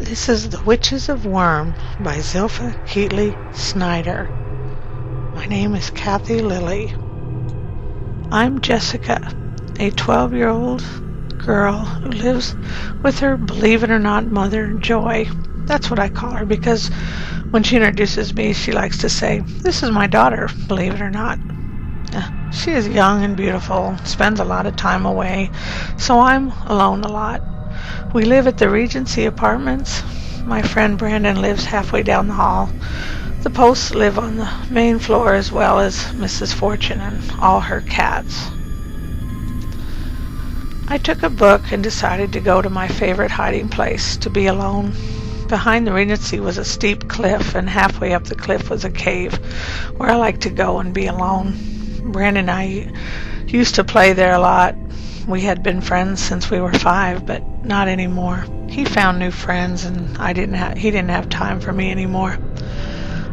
This is The Witches of Worm by Zilpha Keatley Snyder. My name is Kathy Lilly. I'm Jessica, a 12-year-old girl who lives with her, believe it or not, mother, Joy. That's what I call her because when she introduces me, she likes to say, "This is my daughter, believe it or not." She is young and beautiful, spends a lot of time away, so I'm alone a lot. We live at the Regency Apartments. My friend Brandon lives halfway down the hall. The Posts live on the main floor, as well as Mrs. Fortune and all her cats. I took a book and decided to go to my favorite hiding place, to be alone. Behind the Regency was a steep cliff, and halfway up the cliff was a cave where I like to go and be alone. Brandon and I used to play there a lot. We had been friends since we were 5, but not anymore. He found new friends, and he didn't have time for me anymore.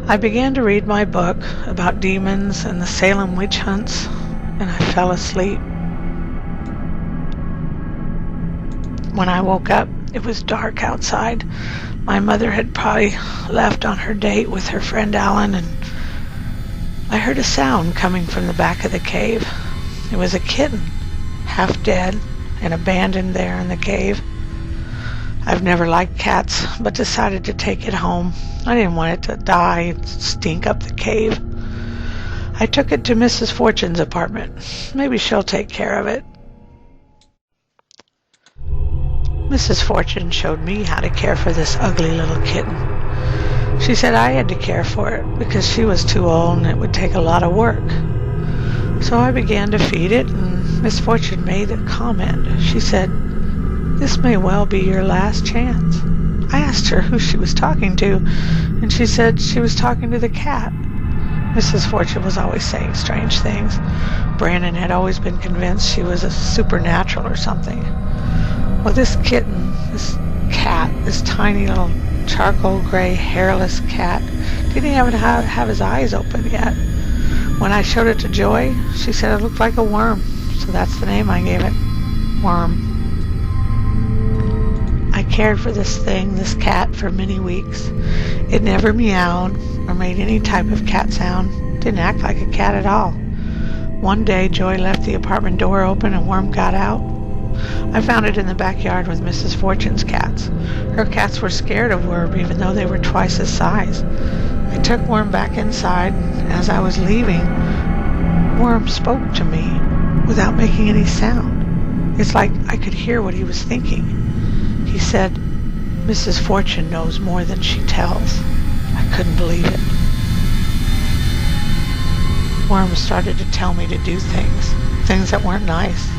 I began to read my book about demons and the Salem witch hunts, and I fell asleep. When I woke up, it was dark outside. My mother had probably left on her date with her friend Alan, and I heard a sound coming from the back of the cave. It was a kitten, half dead and abandoned there in the cave. I've never liked cats, but decided to take it home. I didn't want it to die and stink up the cave. I took it to Mrs. Fortune's apartment. Maybe she'll take care of it. Mrs. Fortune showed me how to care for this ugly little kitten. She said I had to care for it because she was too old and it would take a lot of work. So I began to feed it, and Miss Fortune made a comment. She said, "This may well be your last chance." I asked her who she was talking to, and she said she was talking to the cat. Mrs. Fortune was always saying strange things. Brandon had always been convinced she was a supernatural or something. Well, this kitten, this cat, this tiny little charcoal gray hairless cat, didn't even have his eyes open yet. When I showed it to Joy, she said it looked like a worm, so that's the name I gave it, Worm. I cared for this cat, for many weeks. It never meowed or made any type of cat sound. Didn't act like a cat at all. One day, Joy left the apartment door open and Worm got out. I found it in the backyard with Mrs. Fortune's cats. Her cats were scared of Worm, even though they were twice his size. I took Worm back inside, and as I was leaving, Worm spoke to me without making any sound. It's like I could hear what he was thinking. He said, "Mrs. Fortune knows more than she tells." I couldn't believe it. Worm started to tell me to do things that weren't nice.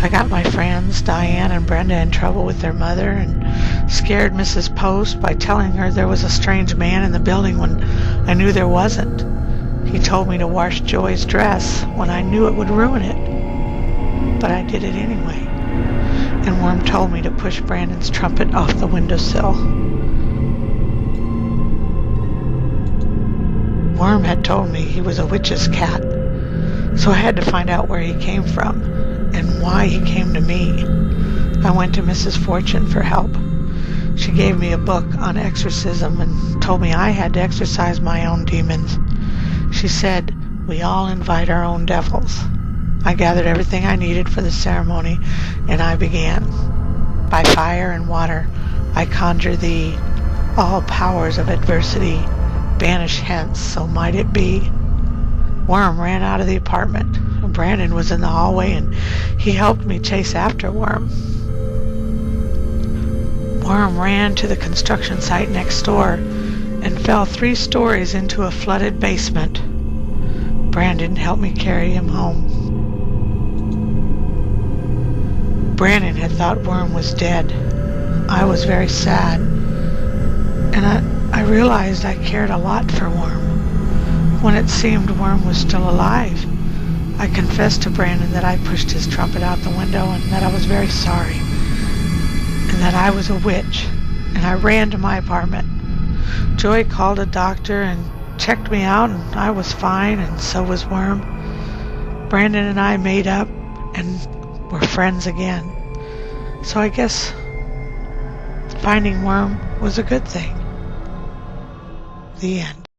I got my friends, Diane and Brenda, in trouble with their mother and scared Mrs. Post by telling her there was a strange man in the building when I knew there wasn't. He told me to wash Joy's dress when I knew it would ruin it. But I did it anyway. And Worm told me to push Brandon's trumpet off the windowsill. Worm had told me he was a witch's cat, so I had to find out where he came from and why he came to me. I went to Mrs. Fortune for help. She gave me a book on exorcism and told me I had to exorcise my own demons. She said, "We all invite our own devils." I gathered everything I needed for the ceremony, and I began. By fire and water, I conjure thee, all powers of adversity, banish hence, so might it be. Worm ran out of the apartment. Brandon was in the hallway, and he helped me chase after Worm. Worm ran to the construction site next door and fell 3 stories into a flooded basement. Brandon helped me carry him home. Brandon had thought Worm was dead. I was very sad, and I realized I cared a lot for Worm. When it seemed Worm was still alive, I confessed to Brandon that I pushed his trumpet out the window and that I was very sorry, and that I was a witch, and I ran to my apartment. Joy called a doctor and checked me out, and I was fine, and so was Worm. Brandon and I made up and were friends again. So I guess finding Worm was a good thing. The end.